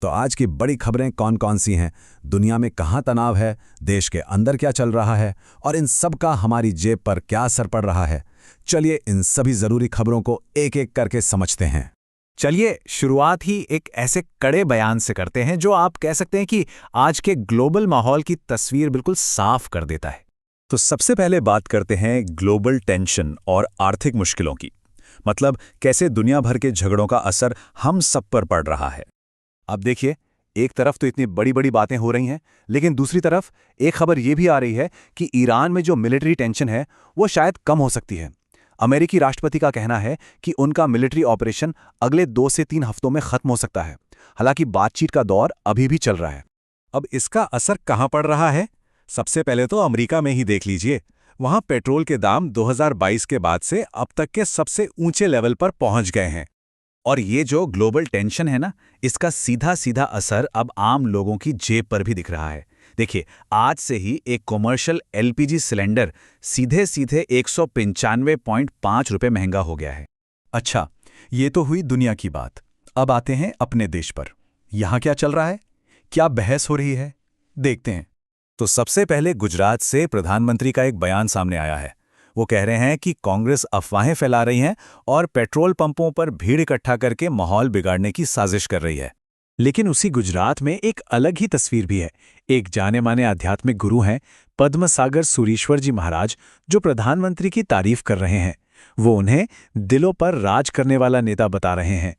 तो आज की बड़ी खबरें कौन कौन सी हैं, दुनिया में कहाँ तनाव है, देश के अंदर क्या चल रहा है और इन सब का हमारी जेब पर क्या असर पड़ रहा है। चलिए इन सभी जरूरी खबरों को एक एक करके समझते हैं। चलिए शुरुआत ही एक ऐसे कड़े बयान से करते हैं जो आप कह सकते हैं कि आज के ग्लोबल माहौल की तस्वीर बिल्कुल साफ कर देता है। तो सबसे पहले बात करते हैं ग्लोबल टेंशन और आर्थिक मुश्किलों की। मतलब कैसे दुनिया भर के झगड़ों का असर हम सब पर पड़ रहा है। अब देखिए, एक तरफ तो इतनी बड़ी बड़ी बातें हो रही हैं, लेकिन दूसरी तरफ एक खबर ये भी आ रही है कि ईरान में जो मिलिट्री टेंशन है वो शायद कम हो सकती है। अमेरिकी राष्ट्रपति का कहना है कि उनका मिलिट्री ऑपरेशन अगले 2 से 3 हफ्तों में खत्म हो सकता है। हालांकि बातचीत का दौर अभी भी चल रहा है। अब इसका असर कहाँ पड़ रहा है? सबसे पहले तो अमेरिका में ही देख लीजिए। वहां पेट्रोल के दाम 2022 के बाद से अब तक के सबसे ऊंचे लेवल पर पहुंच गए हैं। और ये जो ग्लोबल टेंशन है ना, इसका सीधा सीधा असर अब आम लोगों की जेब पर भी दिख रहा है। देखिए, आज से ही एक कॉमर्शियल एलपीजी सिलेंडर सीधे सीधे 195.5 रुपये महंगा हो गया है। अच्छा, ये तो हुई दुनिया की बात। अब आते हैं अपने देश पर। यहाँ क्या चल रहा है? क्या बहस हो रही है? देखते हैं। तो सबसे पहले गुजरात से प्रधानमंत्री का एक बयान सामने आया है। वो कह रहे हैं कि कांग्रेस अफवाहें फैला रही है और पेट्रोल पंपों पर भीड़ इकट्ठा करके माहौल बिगाड़ने की साजिश कर रही है। लेकिन उसी गुजरात में एक अलग ही तस्वीर भी है। एक जाने माने आध्यात्मिक गुरु हैं पद्म सागर सूरीश्वर जी महाराज, जो प्रधानमंत्री की तारीफ कर रहे हैं। वो उन्हें दिलों पर राज करने वाला नेता बता रहे हैं।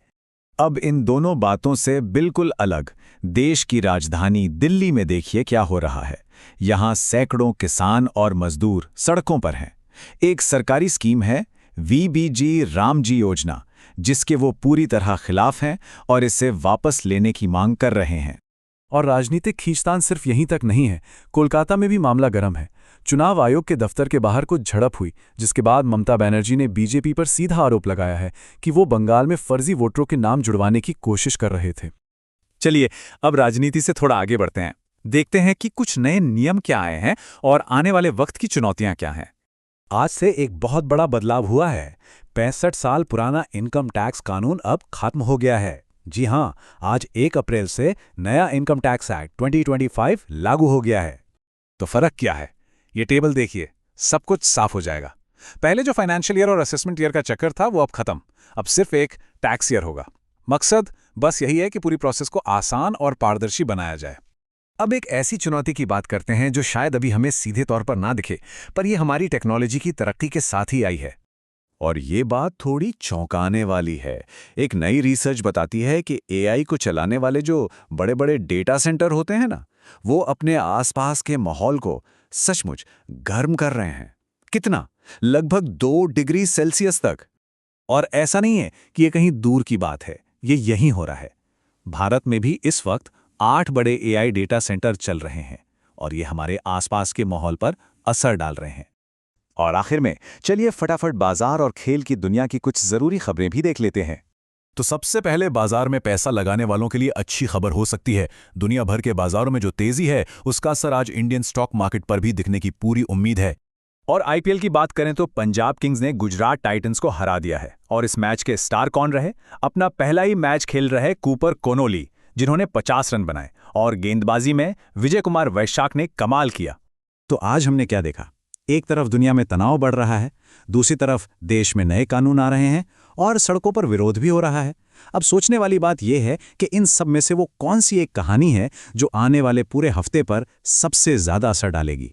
अब इन दोनों बातों से बिल्कुल अलग देश की राजधानी दिल्ली में देखिए क्या हो रहा है। यहाँ सैकड़ों किसान और मजदूर सड़कों पर हैं। एक सरकारी स्कीम है वीबीजी रामजी योजना, जिसके वो पूरी तरह खिलाफ हैं और इसे वापस लेने की मांग कर रहे हैं। और राजनीतिक खींचतान सिर्फ यहीं तक नहीं है। कोलकाता में भी मामला गर्म है। चुनाव आयोग के दफ्तर के बाहर कुछ झड़प हुई, जिसके बाद ममता बनर्जी ने बीजेपी पर सीधा आरोप लगाया है कि वो बंगाल में फर्जी वोटरों के नाम जुड़वाने की कोशिश कर रहे थे। चलिए अब राजनीति से थोड़ा आगे बढ़ते हैं। देखते हैं कि कुछ नए नियम क्या आए हैं और आने वाले वक्त की चुनौतियां क्या हैं। आज से एक बहुत बड़ा बदलाव हुआ है। 65 साल पुराना इनकम टैक्स कानून अब खत्म हो गया है। जी हां, आज 1 अप्रैल से नया इनकम टैक्स एक्ट 2025 लागू हो गया है। तो फर्क क्या है? ये टेबल देखिए, सब कुछ साफ हो जाएगा। पहले जो फाइनेंशियल ईयर और असेसमेंट ईयर का चक्कर था वो अब खत्म। अब सिर्फ एक टैक्स ईयर होगा। मकसद बस यही है कि पूरी प्रोसेस को आसान और पारदर्शी बनाया जाए। अब एक ऐसी चुनौती की बात करते हैं जो शायद अभी हमें सीधे तौर पर ना दिखे, पर यह हमारी टेक्नोलॉजी की तरक्की के साथ ही आई है। और ये बात थोड़ी चौंकाने वाली है। एक नई रिसर्च बताती है कि एआई को चलाने वाले जो बड़े बड़े डेटा सेंटर होते हैं ना, वो अपने आसपास के माहौल को सचमुच गर्म कर रहे हैं। कितना? लगभग 2 डिग्री सेल्सियस तक। और ऐसा नहीं है कि ये कहीं दूर की बात है, ये यहीं हो रहा है। भारत में भी इस वक्त 8 बड़े एआई डेटा सेंटर चल रहे हैं और ये हमारे आसपास के माहौल पर असर डाल रहे हैं। और आखिर में चलिए फटाफट बाजार और खेल की दुनिया की कुछ जरूरी खबरें भी देख लेते हैं। तो सबसे पहले बाजार में पैसा लगाने वालों के लिए अच्छी खबर हो सकती है। दुनिया भर के बाजारों में जो तेजी है उसका असर आज इंडियन स्टॉक मार्केट पर भी दिखने की पूरी उम्मीद है। और आईपीएल की बात करें तो पंजाब किंग्स ने गुजरात टाइटंस को हरा दिया है। और इस मैच के स्टार कौन रहे? अपना पहला ही मैच खेल रहे कूपर कोनोली, जिन्होंने 50 रन बनाए। और गेंदबाजी में विजय कुमार वैशाख ने कमाल किया। तो आज हमने क्या देखा? एक तरफ दुनिया में तनाव बढ़ रहा है, दूसरी तरफ देश में नए कानून आ रहे हैं और सड़कों पर विरोध भी हो रहा है। अब सोचने वाली बात यह है कि इन सब में से वो कौन सी एक कहानी है जो आने वाले पूरे हफ्ते पर सबसे ज्यादा असर डालेगी।